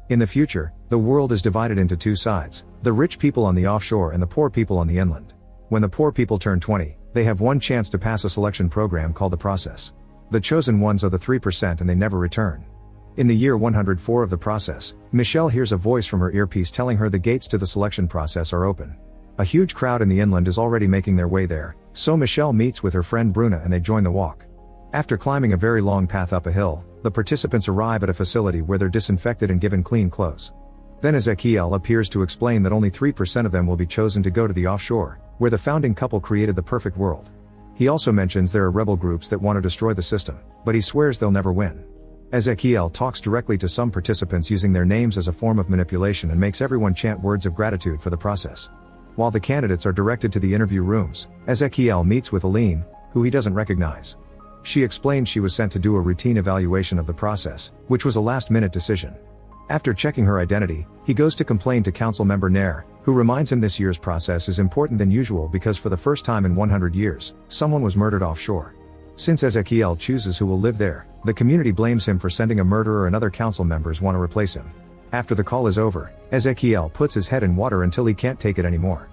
In the future, the world is divided into two sides, the rich people on the offshore and the poor people on the inland. When the poor people turn 20, they have one chance to pass a selection program called the process. The chosen ones are the 3% and they never return. In the year 104 of the process, Michelle hears a voice from her earpiece telling her the gates to the selection process are open. A huge crowd in the inland is already making their way there, so Michelle meets with her friend Bruna and they join the walk. After climbing a very long path up a hill, the participants arrive at a facility where they're disinfected and given clean clothes. Then Ezekiel appears to explain that only 3% of them will be chosen to go to the offshore, where the founding couple created the perfect world. He also mentions there are rebel groups that want to destroy the system, but he swears they'll never win. Ezekiel talks directly to some participants using their names as a form of manipulation and makes everyone chant words of gratitude for the process. While the candidates are directed to the interview rooms, Ezekiel meets with Aline, who he doesn't recognize. She explains she was sent to do a routine evaluation of the process, which was a last-minute decision. After checking her identity, he goes to complain to council member Nair, who reminds him this year's process is important than usual because for the first time in 100 years, someone was murdered offshore. Since Ezekiel chooses who will live there, the community blames him for sending a murderer and other council members want to replace him. After the call is over, Ezekiel puts his head in water until he can't take it anymore.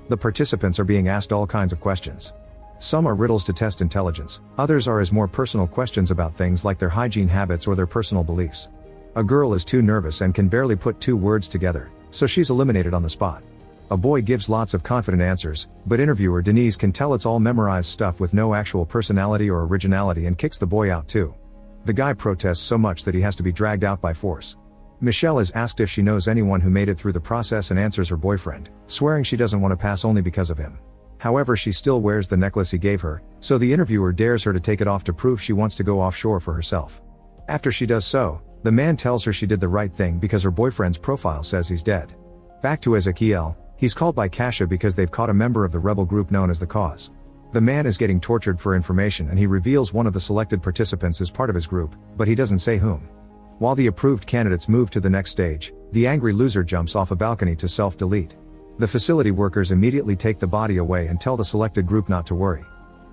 The participants are being asked all kinds of questions. Some are riddles to test intelligence, others are as more personal questions about things like their hygiene habits or their personal beliefs. A girl is too nervous and can barely put two words together, so she's eliminated on the spot. A boy gives lots of confident answers, but interviewer Denise can tell it's all memorized stuff with no actual personality or originality and kicks the boy out too. The guy protests so much that he has to be dragged out by force. Michelle is asked if she knows anyone who made it through the process and answers her boyfriend, swearing she doesn't want to pass only because of him. However, she still wears the necklace he gave her, so the interviewer dares her to take it off to prove she wants to go offshore for herself. After she does so, the man tells her she did the right thing because her boyfriend's profile says he's dead. Back to Ezekiel, he's called by Kasha because they've caught a member of the rebel group known as the Cause. The man is getting tortured for information and he reveals one of the selected participants is part of his group, but he doesn't say whom. While the approved candidates move to the next stage, the angry loser jumps off a balcony to self-delete. The facility workers immediately take the body away and tell the selected group not to worry.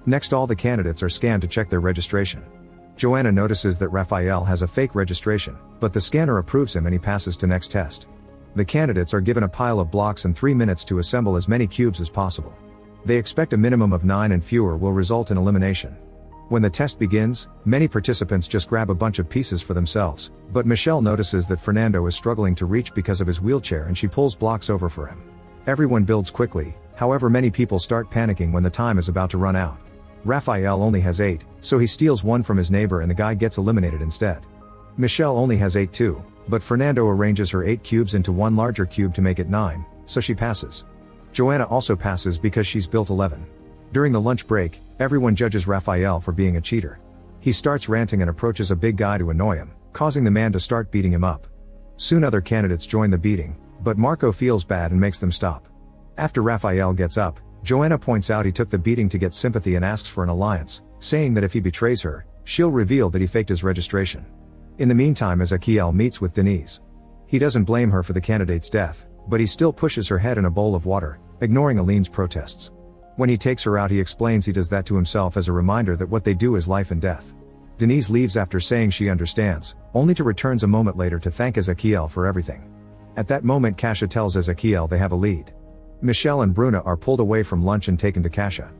Next, all the candidates are scanned to check their registration. Joanna notices that Raphael has a fake registration, but the scanner approves him and he passes to next test. The candidates are given a pile of blocks and 3 minutes to assemble as many cubes as possible. They expect a minimum of 9 and fewer will result in elimination. When the test begins, many participants just grab a bunch of pieces for themselves, but Michelle notices that Fernando is struggling to reach because of his wheelchair and she pulls blocks over for him. Everyone builds quickly, however many people start panicking when the time is about to run out. Raphael only has 8, so he steals one from his neighbor and the guy gets eliminated instead. Michelle only has 8 too, but Fernando arranges her 8 cubes into one larger cube to make it 9, so she passes. Joanna also passes because she's built 11. During the lunch break, everyone judges Raphael for being a cheater. He starts ranting and approaches a big guy to annoy him, causing the man to start beating him up. Soon other candidates join the beating, but Marco feels bad and makes them stop. After Raphael gets up, Joanna points out he took the beating to get sympathy and asks for an alliance, saying that if he betrays her, she'll reveal that he faked his registration. In the meantime, Ezekiel meets with Denise. He doesn't blame her for the candidate's death, but he still pushes her head in a bowl of water, ignoring Aline's protests. When he takes her out, he explains he does that to himself as a reminder that what they do is life and death. Denise leaves after saying she understands, only to returns a moment later to thank Ezekiel for everything. At that moment, Kasha tells Ezekiel they have a lead. Michelle and Bruna are pulled away from lunch and taken to Kasha.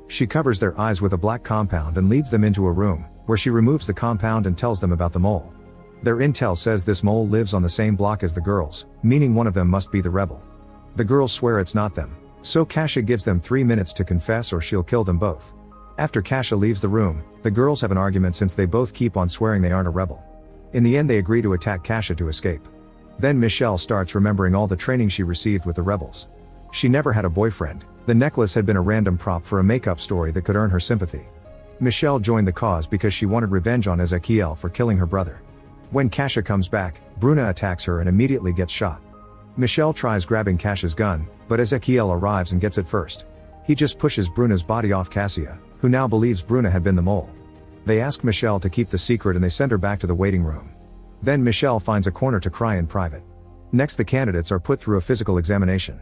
She covers their eyes with a black compound and leads them into a room, where she removes the compound and tells them about the mole. Their intel says this mole lives on the same block as the girls, meaning one of them must be the rebel. The girls swear it's not them, so Kasha gives them 3 minutes to confess or she'll kill them both. After Kasha leaves the room, the girls have an argument since they both keep on swearing they aren't a rebel. In the end, they agree to attack Kasha to escape. Then Michelle starts remembering all the training she received with the rebels. She never had a boyfriend, the necklace had been a random prop for a makeup story that could earn her sympathy. Michelle joined the cause because she wanted revenge on Ezekiel for killing her brother. When Kasha comes back, Bruna attacks her and immediately gets shot. Michelle tries grabbing Kasha's gun, but Ezekiel arrives and gets it first. He just pushes Bruna's body off Cassia, who now believes Bruna had been the mole. They ask Michelle to keep the secret and they send her back to the waiting room. Then Michelle finds a corner to cry in private. Next, the candidates are put through a physical examination.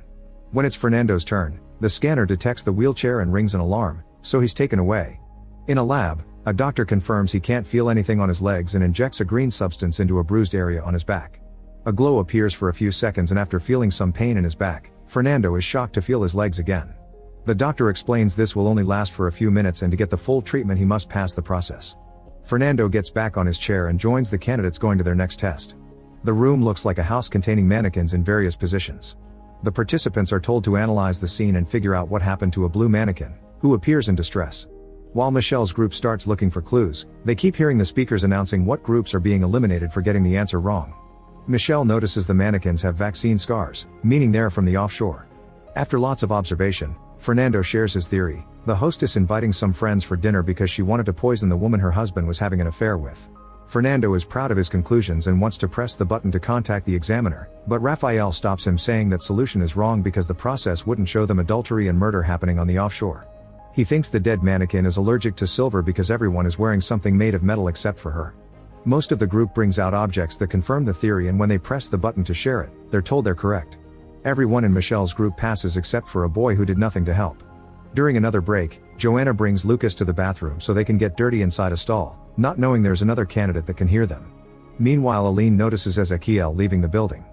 When it's Fernando's turn, the scanner detects the wheelchair and rings an alarm, so he's taken away. In a lab, a doctor confirms he can't feel anything on his legs and injects a green substance into a bruised area on his back. A glow appears for a few seconds, and after feeling some pain in his back, Fernando is shocked to feel his legs again. The doctor explains this will only last for a few minutes, and to get the full treatment he must pass the process. Fernando gets back on his chair and joins the candidates going to their next test. The room looks like a house containing mannequins in various positions. The participants are told to analyze the scene and figure out what happened to a blue mannequin, who appears in distress. While Michelle's group starts looking for clues, they keep hearing the speakers announcing what groups are being eliminated for getting the answer wrong. Michelle notices the mannequins have vaccine scars, meaning they're from the offshore. After lots of observation, Fernando shares his theory, the hostess inviting some friends for dinner because she wanted to poison the woman her husband was having an affair with. Fernando is proud of his conclusions and wants to press the button to contact the examiner, but Raphael stops him, saying that solution is wrong because the process wouldn't show them adultery and murder happening on the offshore. He thinks the dead mannequin is allergic to silver because everyone is wearing something made of metal except for her. Most of the group brings out objects that confirm the theory, and when they press the button to share it, they're told they're correct. Everyone in Michelle's group passes except for a boy who did nothing to help. During another break, Joanna brings Lucas to the bathroom so they can get dirty inside a stall, not knowing there's another candidate that can hear them. Meanwhile, Aline notices Ezequiel leaving the building.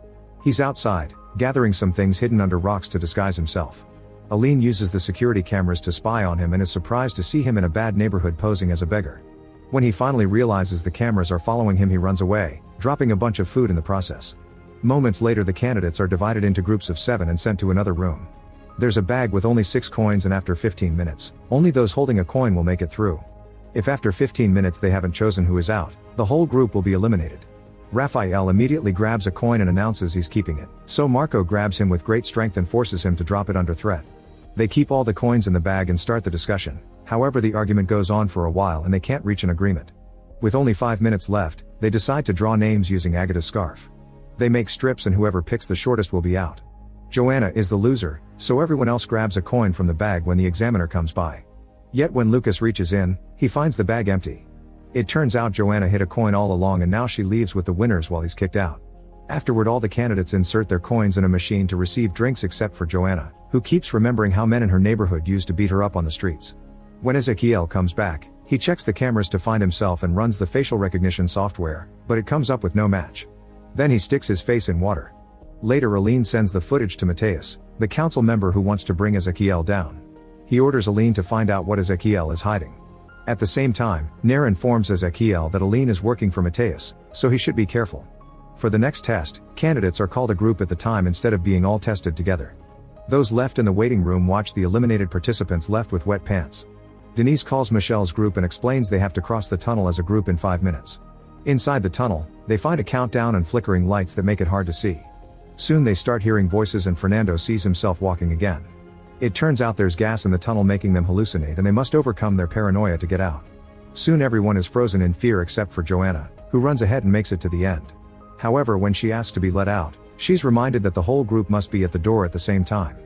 He's outside, gathering some things hidden under rocks to disguise himself. Aline uses the security cameras to spy on him and is surprised to see him in a bad neighborhood posing as a beggar. When he finally realizes the cameras are following him, he runs away, dropping a bunch of food in the process. Moments later, the candidates are divided into groups of 7 and sent to another room. There's a bag with only 6 coins, and after 15 minutes, only those holding a coin will make it through. If after 15 minutes they haven't chosen who is out, the whole group will be eliminated. Raphael immediately grabs a coin and announces he's keeping it, so Marco grabs him with great strength and forces him to drop it under threat. They keep all the coins in the bag and start the discussion. However, the argument goes on for a while and they can't reach an agreement. With only 5 minutes left, they decide to draw names using Agata's scarf. They make strips and whoever picks the shortest will be out. Joanna is the loser, so everyone else grabs a coin from the bag when the examiner comes by. Yet when Lucas reaches in, he finds the bag empty. It turns out Joanna hid a coin all along, and now she leaves with the winners while he's kicked out. Afterward, all the candidates insert their coins in a machine to receive drinks except for Joanna, who keeps remembering how men in her neighborhood used to beat her up on the streets. When Ezequiel comes back, he checks the cameras to find himself and runs the facial recognition software, but it comes up with no match. Then he sticks his face in water. Later, Aline sends the footage to Mateus, the council member who wants to bring Ezequiel down. He orders Aline to find out what Ezequiel is hiding. At the same time, Nair informs Ezequiel that Aline is working for Mateus, so he should be careful. For the next test, candidates are called a group at the time instead of being all tested together. Those left in the waiting room watch the eliminated participants left with wet pants. Denise calls Michelle's group and explains they have to cross the tunnel as a group in 5 minutes. Inside the tunnel, they find a countdown and flickering lights that make it hard to see. Soon they start hearing voices and Fernando sees himself walking again. It turns out there's gas in the tunnel making them hallucinate, and they must overcome their paranoia to get out. Soon everyone is frozen in fear except for Joanna, who runs ahead and makes it to the end. However, when she asks to be let out, she's reminded that the whole group must be at the door at the same time.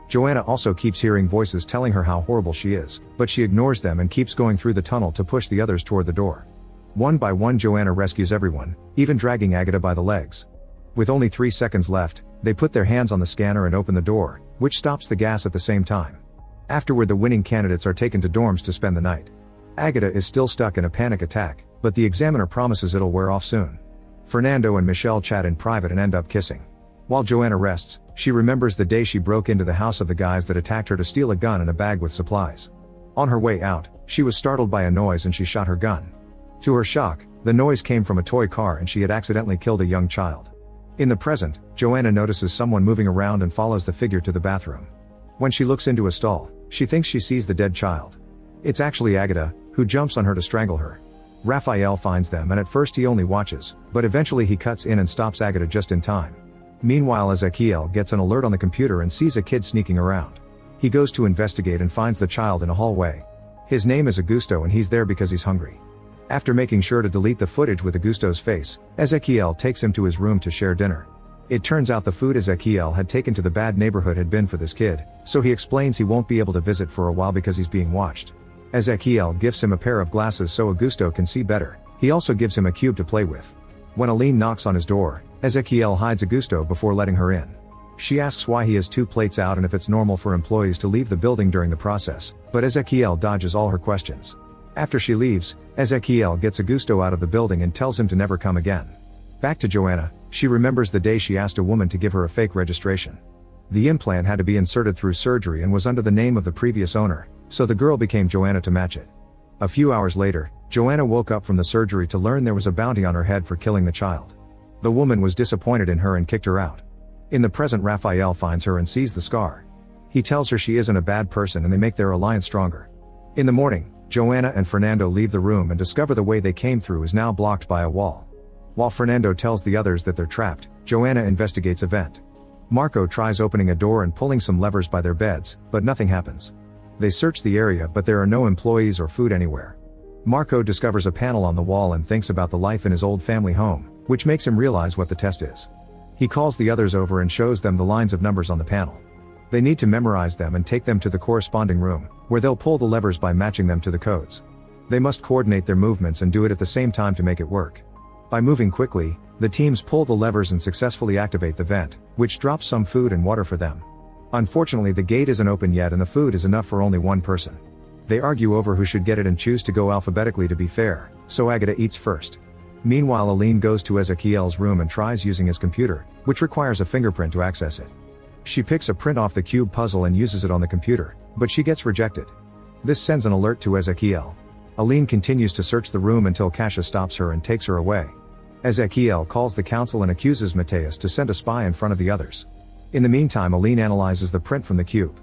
Joanna also keeps hearing voices telling her how horrible she is, but she ignores them and keeps going through the tunnel to push the others toward the door. One by one, Joanna rescues everyone, even dragging Agata by the legs. With only 3 seconds left, they put their hands on the scanner and open the door, which stops the gas at the same time. Afterward, the winning candidates are taken to dorms to spend the night. Agata is still stuck in a panic attack, but the examiner promises it'll wear off soon. Fernando and Michelle chat in private and end up kissing. While Joanna rests, she remembers the day she broke into the house of the guys that attacked her to steal a gun and a bag with supplies. On her way out, she was startled by a noise and she shot her gun. To her shock, the noise came from a toy car and she had accidentally killed a young child. In the present, Joanna notices someone moving around and follows the figure to the bathroom. When she looks into a stall, she thinks she sees the dead child. It's actually Agata, who jumps on her to strangle her. Raphael finds them, and at first he only watches, but eventually he cuts in and stops Agata just in time. Meanwhile, Ezequiel gets an alert on the computer and sees a kid sneaking around. He goes to investigate and finds the child in a hallway. His name is Augusto and he's there because he's hungry. After making sure to delete the footage with Augusto's face, Ezequiel takes him to his room to share dinner. It turns out the food Ezequiel had taken to the bad neighborhood had been for this kid, so he explains he won't be able to visit for a while because he's being watched. Ezequiel gives him a pair of glasses so Augusto can see better. He also gives him a cube to play with. When Aline knocks on his door, Ezequiel hides Augusto before letting her in. She asks why he has 2 plates out and if it's normal for employees to leave the building during the process, but Ezequiel dodges all her questions. After she leaves, Ezequiel gets Augusto out of the building and tells him to never come again. Back to Joanna, She remembers the day she asked a woman to give her a fake registration. The implant had to be inserted through surgery and was under the name of the previous owner, so the girl became Joanna to match it. A few hours later, Joanna woke up from the surgery to learn there was a bounty on her head for killing the child. The woman was disappointed in her and kicked her out. In the present, Raphael finds her and sees the scar. He tells her she isn't a bad person and they make their alliance stronger. In the morning, Joanna and Fernando leave the room and discover the way they came through is now blocked by a wall. While Fernando tells the others that they're trapped, Joanna investigates a vent. Marco tries opening a door and pulling some levers by their beds, but nothing happens. They search the area but there are no employees or food anywhere. Marco discovers a panel on the wall and thinks about the life in his old family home, which makes him realize what the test is. He calls the others over and shows them the lines of numbers on the panel. They need to memorize them and take them to the corresponding room, where they'll pull the levers by matching them to the codes. They must coordinate their movements and do it at the same time to make it work. By moving quickly, the teams pull the levers and successfully activate the vent, which drops some food and water for them. Unfortunately, the gate isn't open yet and the food is enough for only one person. They argue over who should get it and choose to go alphabetically to be fair, so Agata eats first. Meanwhile, Aline goes to Ezekiel's room and tries using his computer, which requires a fingerprint to access it. She picks a print off the cube puzzle and uses it on the computer, but she gets rejected. This sends an alert to Ezekiel. Aline continues to search the room until Kasia stops her and takes her away. Ezekiel calls the council and accuses Mateus to send a spy in front of the others. In the meantime, Aline analyzes the print from the cube.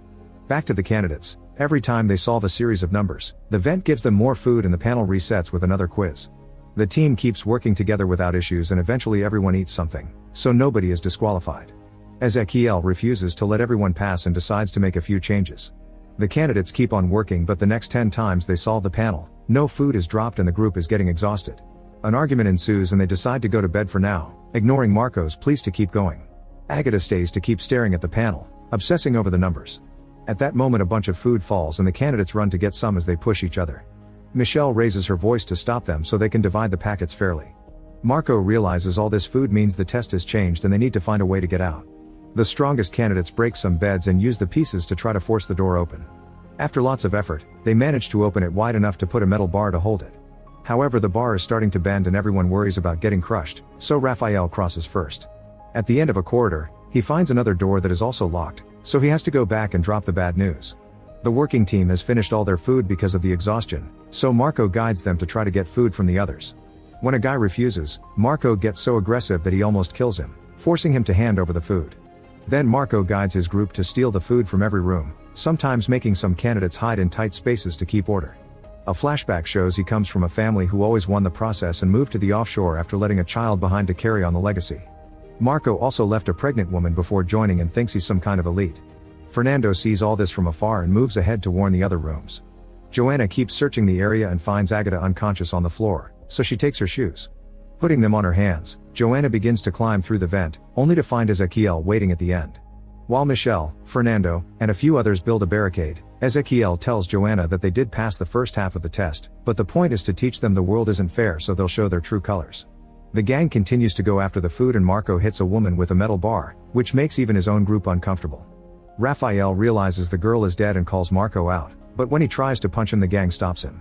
Back to the candidates. Every time they solve a series of numbers, the vent gives them more food and the panel resets with another quiz. The team keeps working together without issues and eventually everyone eats something, so nobody is disqualified. Ezekiel refuses to let everyone pass and decides to make a few changes. The candidates keep on working but the next 10 times they solve the panel, no food is dropped and the group is getting exhausted. An argument ensues and they decide to go to bed for now, ignoring Marco's pleas to keep going. Agata stays to keep staring at the panel, obsessing over the numbers. At that moment a bunch of food falls and the candidates run to get some as they push each other. Michelle raises her voice to stop them so they can divide the packets fairly. Marco realizes all this food means the test has changed and they need to find a way to get out. The strongest candidates break some beds and use the pieces to try to force the door open. After lots of effort, they manage to open it wide enough to put a metal bar to hold it. However, the bar is starting to bend and everyone worries about getting crushed, so Raphael crosses first. At the end of a corridor, he finds another door that is also locked, so he has to go back and drop the bad news. The working team has finished all their food because of the exhaustion, so Marco guides them to try to get food from the others. When a guy refuses, Marco gets so aggressive that he almost kills him, forcing him to hand over the food. Then Marco guides his group to steal the food from every room, sometimes making some candidates hide in tight spaces to keep order. A flashback shows he comes from a family who always won the process and moved to the offshore after letting a child behind to carry on the legacy. Marco also left a pregnant woman before joining and thinks he's some kind of elite. Fernando sees all this from afar and moves ahead to warn the other rooms. Joanna keeps searching the area and finds Agata unconscious on the floor, so she takes her shoes. Putting them on her hands, Joanna begins to climb through the vent, only to find Ezekiel waiting at the end. While Michelle, Fernando, and a few others build a barricade, Ezekiel tells Joanna that they did pass the first half of the test, but the point is to teach them the world isn't fair so they'll show their true colors. The gang continues to go after the food and Marco hits a woman with a metal bar, which makes even his own group uncomfortable. Raphael realizes the girl is dead and calls Marco out, but when he tries to punch him the gang stops him.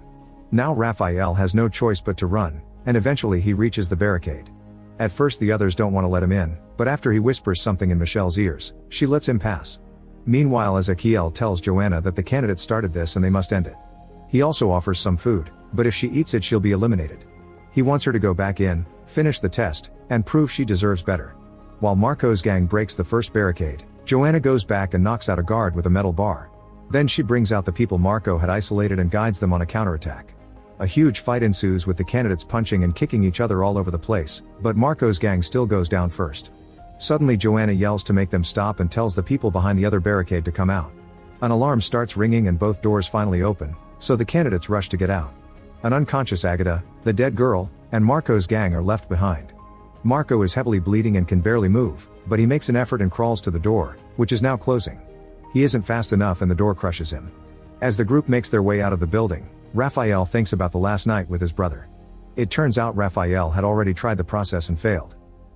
Now Raphael has no choice but to run, and eventually he reaches the barricade. At first the others don't want to let him in, but after he whispers something in Michelle's ears, she lets him pass. Meanwhile, Ezekiel tells Joanna that the candidates started this and they must end it. He also offers some food, but if she eats it she'll be eliminated. He wants her to go back in, finish the test, and prove she deserves better. While Marco's gang breaks the first barricade, Joanna goes back and knocks out a guard with a metal bar. Then she brings out the people Marco had isolated and guides them on a counterattack. A huge fight ensues with the candidates punching and kicking each other all over the place, but Marco's gang still goes down first. Suddenly Joanna yells to make them stop and tells the people behind the other barricade to come out. An alarm starts ringing and both doors finally open, so the candidates rush to get out. An unconscious Agata, the dead girl, and Marco's gang are left behind. Marco is heavily bleeding and can barely move, but he makes an effort and crawls to the door, which is now closing. He isn't fast enough and the door crushes him. As the group makes their way out of the building, Raphael thinks about the last night with his brother. It turns out Raphael had already tried the process and failed.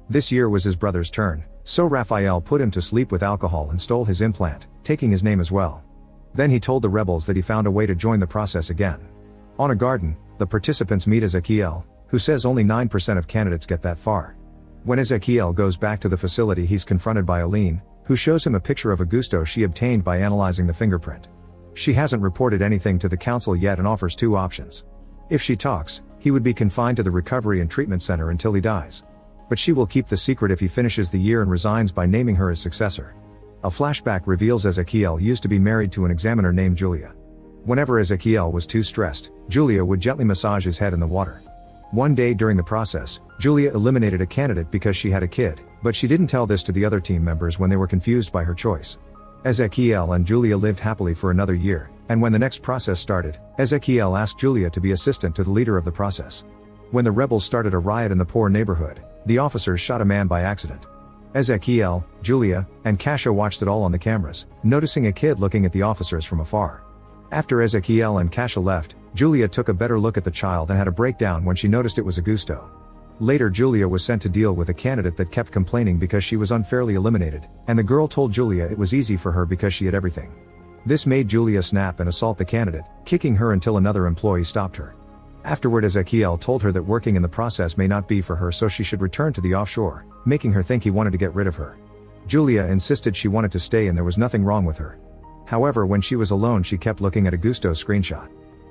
This year was his brother's turn, so Raphael put him to sleep with alcohol and stole his implant, taking his name as well. Then he told the rebels that he found a way to join the process again. On a garden, the participants meet Ezekiel, who says only 9% of candidates get that far. When Ezekiel goes back to the facility, he's confronted by Aline, who shows him a picture of Augusto she obtained by analyzing the fingerprint. She hasn't reported anything to the council yet and offers two options. If she talks, he would be confined to the recovery and treatment center until he dies. But she will keep the secret if he finishes the year and resigns by naming her his successor. A flashback reveals Ezekiel used to be married to an examiner named Julia. Whenever Ezekiel was too stressed, Julia would gently massage his head in the water. One day during the process, Julia eliminated a candidate because she had a kid, but she didn't tell this to the other team members when they were confused by her choice. Ezekiel and Julia lived happily for another year, and when the next process started, Ezekiel asked Julia to be assistant to the leader of the process. When the rebels started a riot in the poor neighborhood, the officers shot a man by accident. Ezekiel, Julia, and Kasia watched it all on the cameras, noticing a kid looking at the officers from afar. After Ezekiel and Kasia left, Julia took a better look at the child and had a breakdown when she noticed it was Augusto. Later, Julia was sent to deal with a candidate that kept complaining because she was unfairly eliminated, and the girl told Julia it was easy for her because she had everything. This made Julia snap and assault the candidate, kicking her until another employee stopped her. Afterward, Ezekiel told her that working in the process may not be for her, so she should return to the offshore, making her think he wanted to get rid of her. Julia insisted she wanted to stay and there was nothing wrong with her. However, when she was alone, she kept looking at Augusto's screenshot.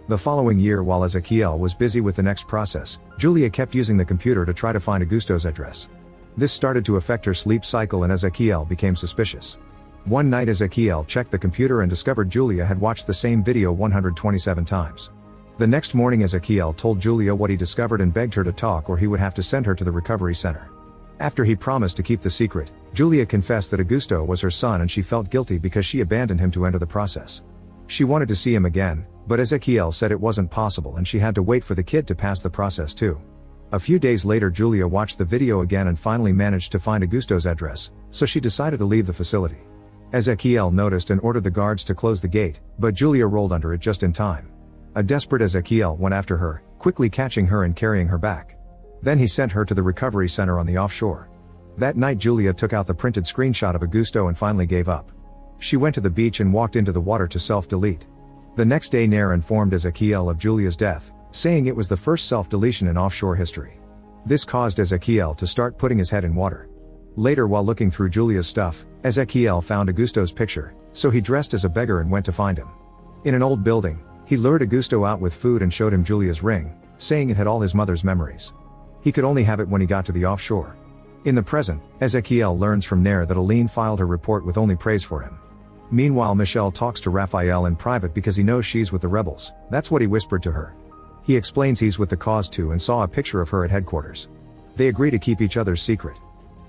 The following year, while Ezekiel was busy with the next process, Julia kept using the computer to try to find Augusto's address. This started to affect her sleep cycle and Ezekiel became suspicious. One night, Ezekiel checked the computer and discovered Julia had watched the same video 127 times. The next morning, Ezekiel told Julia what he discovered and begged her to talk or he would have to send her to the recovery center. After he promised to keep the secret, Julia confessed that Augusto was her son and she felt guilty because she abandoned him to enter the process. She wanted to see him again, but Ezekiel said it wasn't possible and she had to wait for the kid to pass the process too. A few days later, Julia watched the video again and finally managed to find Augusto's address, so she decided to leave the facility. Ezekiel noticed and ordered the guards to close the gate, but Julia rolled under it just in time. A desperate Ezekiel went after her, quickly catching her and carrying her back. Then he sent her to the recovery center on the offshore. That night, Julia took out the printed screenshot of Augusto and finally gave up. She went to the beach and walked into the water to self-delete. The next day, Nair informed Ezekiel of Julia's death, saying it was the first self-deletion in offshore history. This caused Ezekiel to start putting his head in water. Later, while looking through Julia's stuff, Ezekiel found Augusto's picture, so he dressed as a beggar and went to find him. In an old building, he lured Augusto out with food and showed him Julia's ring, saying it had all his mother's memories. He could only have it when he got to the offshore. In the present, Ezekiel learns from Nair that Aline filed her report with only praise for him. Meanwhile, Michel talks to Raphael in private because he knows she's with the rebels. That's what he whispered to her. He explains he's with the cause too and saw a picture of her at headquarters. They agree to keep each other's secret.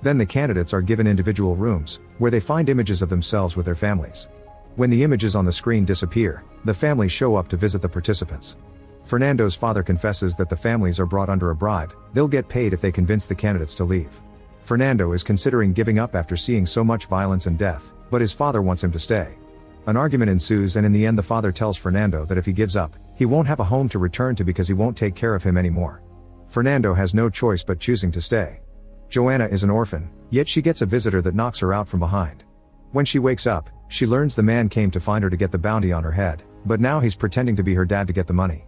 Then the candidates are given individual rooms, where they find images of themselves with their families. When the images on the screen disappear, the families show up to visit the participants. Fernando's father confesses that the families are brought under a bribe. They'll get paid if they convince the candidates to leave. Fernando is considering giving up after seeing so much violence and death, but his father wants him to stay. An argument ensues and in the end the father tells Fernando that if he gives up, he won't have a home to return to because he won't take care of him anymore. Fernando has no choice but choosing to stay. Joanna is an orphan, yet she gets a visitor that knocks her out from behind. When she wakes up, she learns the man came to find her to get the bounty on her head, but now he's pretending to be her dad to get the money.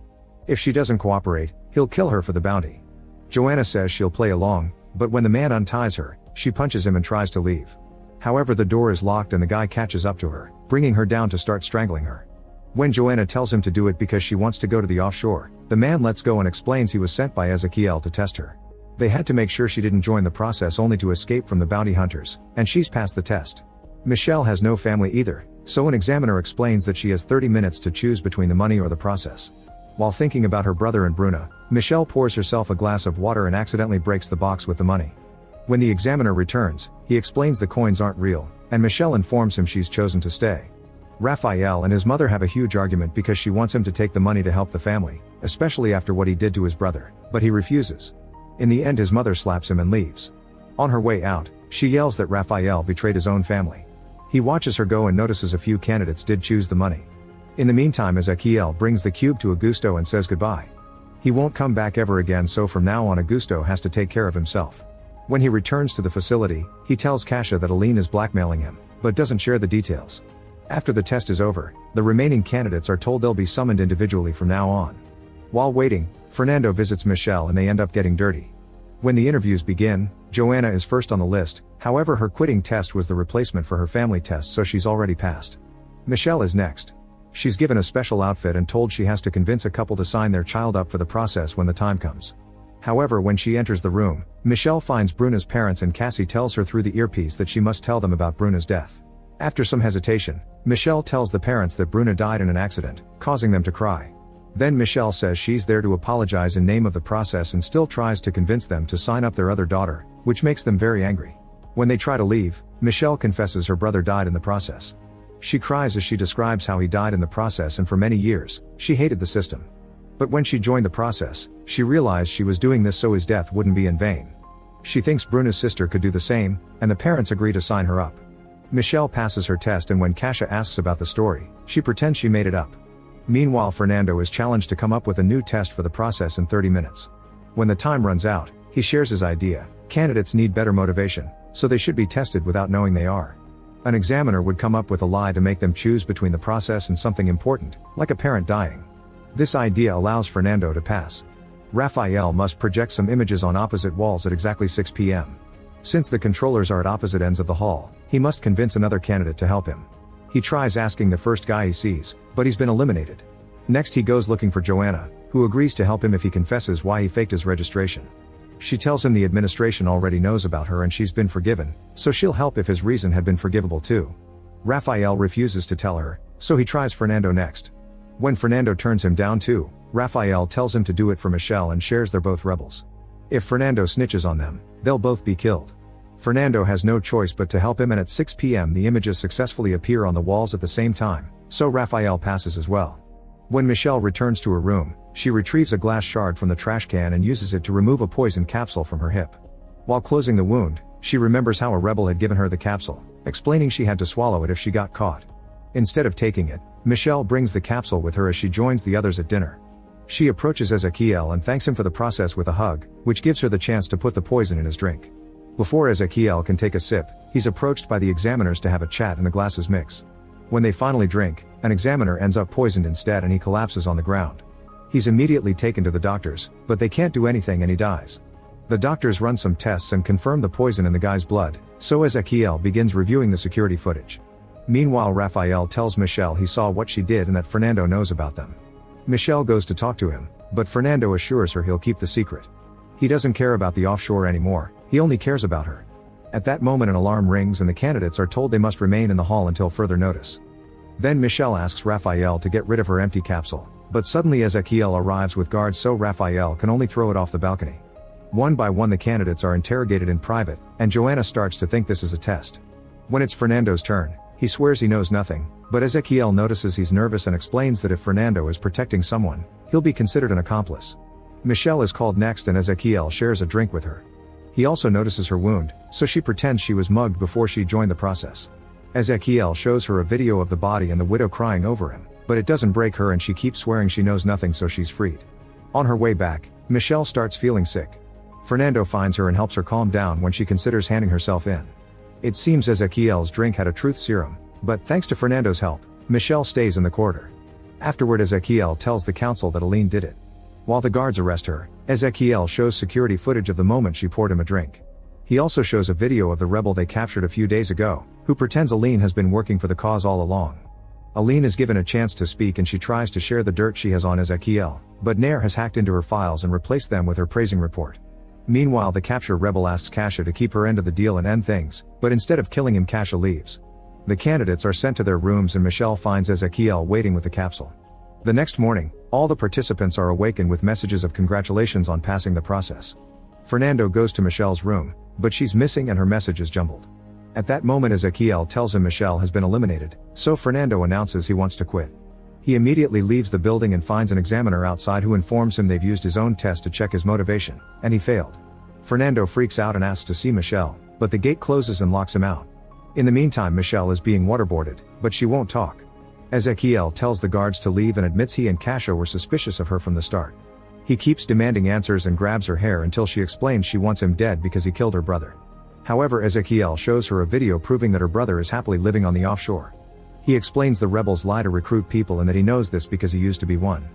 If she doesn't cooperate, he'll kill her for the bounty. Joanna says she'll play along, but when the man unties her, she punches him and tries to leave. However, the door is locked and the guy catches up to her, bringing her down to start strangling her. When Joanna tells him to do it because she wants to go to the offshore, the man lets go and explains he was sent by Ezekiel to test her. They had to make sure she didn't join the process only to escape from the bounty hunters, and she's passed the test. Michelle has no family either, so an examiner explains that she has 30 minutes to choose between the money or the process. While thinking about her brother and Bruna, Michelle pours herself a glass of water and accidentally breaks the box with the money. When the examiner returns, he explains the coins aren't real, and Michelle informs him she's chosen to stay. Raphael and his mother have a huge argument because she wants him to take the money to help the family, especially after what he did to his brother, but he refuses. In the end, his mother slaps him and leaves. On her way out, she yells that Raphael betrayed his own family. He watches her go and notices a few candidates did choose the money. In the meantime, Ezekiel brings the cube to Augusto and says goodbye. He won't come back ever again, so from now on Augusto has to take care of himself. When he returns to the facility, he tells Kasia that Aline is blackmailing him, but doesn't share the details. After the test is over, the remaining candidates are told they'll be summoned individually from now on. While waiting, Fernando visits Michelle and they end up getting dirty. When the interviews begin, Joanna is first on the list, however her quitting test was the replacement for her family test, so she's already passed. Michelle is next. She's given a special outfit and told she has to convince a couple to sign their child up for the process when the time comes. However, when she enters the room, Michelle finds Bruna's parents and Cassie tells her through the earpiece that she must tell them about Bruna's death. After some hesitation, Michelle tells the parents that Bruna died in an accident, causing them to cry. Then Michelle says she's there to apologize in name of the process and still tries to convince them to sign up their other daughter, which makes them very angry. When they try to leave, Michelle confesses her brother died in the process. She cries as she describes how he died in the process, and for many years, she hated the system. But when she joined the process, she realized she was doing this so his death wouldn't be in vain. She thinks Bruna's sister could do the same, and the parents agree to sign her up. Michelle passes her test, and when Kasia asks about the story, she pretends she made it up. Meanwhile, Fernando is challenged to come up with a new test for the process in 30 minutes. When the time runs out, he shares his idea. Candidates need better motivation, so they should be tested without knowing they are. An examiner would come up with a lie to make them choose between the process and something important, like a parent dying. This idea allows Fernando to pass. Raphael must project some images on opposite walls at exactly 6 p.m. Since the controllers are at opposite ends of the hall, he must convince another candidate to help him. He tries asking the first guy he sees, but he's been eliminated. Next he goes looking for Joanna, who agrees to help him if he confesses why he faked his registration. She tells him the administration already knows about her and she's been forgiven, so she'll help if his reason had been forgivable too. Raphael refuses to tell her, so he tries Fernando next. When Fernando turns him down too, Raphael tells him to do it for Michelle and shares they're both rebels. If Fernando snitches on them, they'll both be killed. Fernando has no choice but to help him, and at 6 p.m. the images successfully appear on the walls at the same time, so Raphael passes as well. When Michelle returns to her room, she retrieves a glass shard from the trash can and uses it to remove a poison capsule from her hip. While closing the wound, she remembers how a rebel had given her the capsule, explaining she had to swallow it if she got caught. Instead of taking it, Michelle brings the capsule with her as she joins the others at dinner. She approaches Ezekiel and thanks him for the process with a hug, which gives her the chance to put the poison in his drink. Before Ezekiel can take a sip, he's approached by the examiners to have a chat and the glasses mix. When they finally drink, an examiner ends up poisoned instead and he collapses on the ground. He's immediately taken to the doctors, but they can't do anything and he dies. The doctors run some tests and confirm the poison in the guy's blood, so Ezekiel begins reviewing the security footage. Meanwhile, Raphael tells Michelle he saw what she did and that Fernando knows about them. Michelle goes to talk to him, but Fernando assures her he'll keep the secret. He doesn't care about the offshore anymore, he only cares about her. At that moment an alarm rings and the candidates are told they must remain in the hall until further notice. Then Michelle asks Raphael to get rid of her empty capsule, but suddenly Ezekiel arrives with guards, so Raphael can only throw it off the balcony. One by one the candidates are interrogated in private, and Joanna starts to think this is a test. When it's Fernando's turn, he swears he knows nothing, but Ezekiel notices he's nervous and explains that if Fernando is protecting someone, he'll be considered an accomplice. Michelle is called next and Ezekiel shares a drink with her. He also notices her wound, so she pretends she was mugged before she joined the process. Ezekiel shows her a video of the body and the widow crying over him, but it doesn't break her and she keeps swearing she knows nothing, so she's freed. On her way back, Michelle starts feeling sick. Fernando finds her and helps her calm down when she considers handing herself in. It seems Ezekiel's drink had a truth serum, but thanks to Fernando's help, Michelle stays in the corridor. Afterward, Ezekiel tells the council that Aline did it. While the guards arrest her, Ezekiel shows security footage of the moment she poured him a drink. He also shows a video of the rebel they captured a few days ago, who pretends Aline has been working for the cause all along. Aline is given a chance to speak and she tries to share the dirt she has on Ezekiel, but Nair has hacked into her files and replaced them with her praising report. Meanwhile, the captured rebel asks Kasia to keep her end of the deal and end things, but instead of killing him, Kasia leaves. The candidates are sent to their rooms and Michelle finds Ezekiel waiting with the capsule. The next morning, all the participants are awakened with messages of congratulations on passing the process. Fernando goes to Michelle's room, but she's missing and her message is jumbled. At that moment, Ezekiel tells him Michelle has been eliminated, so Fernando announces he wants to quit. He immediately leaves the building and finds an examiner outside who informs him they've used his own test to check his motivation, and he failed. Fernando freaks out and asks to see Michelle, but the gate closes and locks him out. In the meantime, Michelle is being waterboarded, but she won't talk. Ezekiel tells the guards to leave and admits he and Kasia were suspicious of her from the start. He keeps demanding answers and grabs her hair until she explains she wants him dead because he killed her brother. However, Ezekiel shows her a video proving that her brother is happily living on the offshore. He explains the rebels lie to recruit people and that he knows this because he used to be one.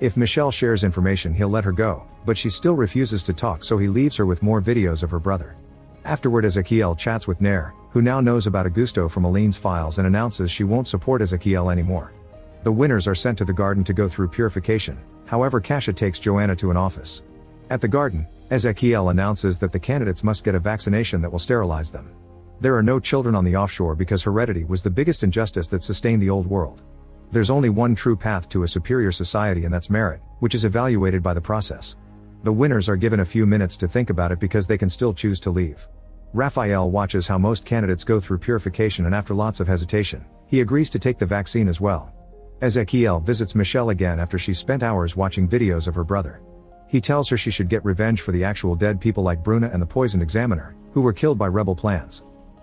If Michelle shares information he'll let her go, but she still refuses to talk, so he leaves her with more videos of her brother. Afterward Ezekiel chats with Nair, who now knows about Augusto from Aline's files, and announces she won't support Ezekiel anymore. The winners are sent to the garden to go through purification, however Kasia takes Joanna to an office. At the garden, Ezekiel announces that the candidates must get a vaccination that will sterilize them. There are no children on the offshore because heredity was the biggest injustice that sustained the old world. There's only one true path to a superior society, and that's merit, which is evaluated by the process. The winners are given a few minutes to think about it because they can still choose to leave. Raphael watches how most candidates go through purification, and after lots of hesitation, he agrees to take the vaccine as well. Ezekiel visits Michelle again after she spent hours watching videos of her brother. He tells her she should get revenge for the actual dead people like Bruna and the poisoned examiner, who were killed by rebel plans.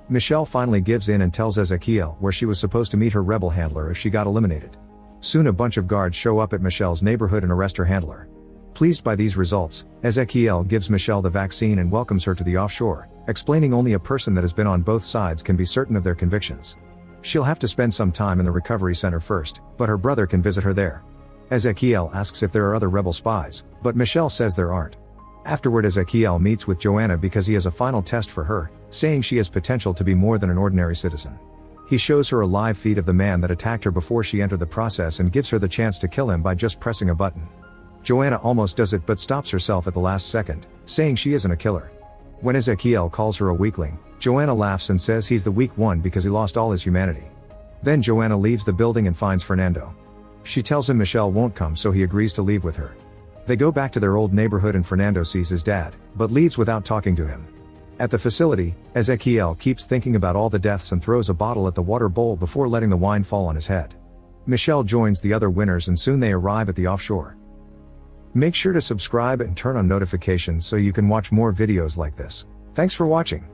Michelle finally gives in and tells Ezekiel where she was supposed to meet her rebel handler if she got eliminated. Soon a bunch of guards show up at Michelle's neighborhood and arrest her handler. Pleased by these results, Ezekiel gives Michelle the vaccine and welcomes her to the offshore, explaining only a person that has been on both sides can be certain of their convictions. She'll have to spend some time in the recovery center first, but her brother can visit her there. Ezekiel asks if there are other rebel spies, but Michelle says there aren't. Afterward Ezekiel meets with Joanna because he has a final test for her, saying she has potential to be more than an ordinary citizen. He shows her a live feed of the man that attacked her before she entered the process and gives her the chance to kill him by just pressing a button. Joanna almost does it but stops herself at the last second, saying she isn't a killer. When Ezekiel calls her a weakling, Joanna laughs and says he's the weak one because he lost all his humanity. Then Joanna leaves the building and finds Fernando. She tells him Michelle won't come, so he agrees to leave with her. They go back to their old neighborhood and Fernando sees his dad, but leaves without talking to him. At the facility, Ezekiel keeps thinking about all the deaths and throws a bottle at the water bowl before letting the wine fall on his head. Michelle joins the other winners and soon they arrive at the offshore. Make sure to subscribe and turn on notifications so you can watch more videos like this. Thanks for watching.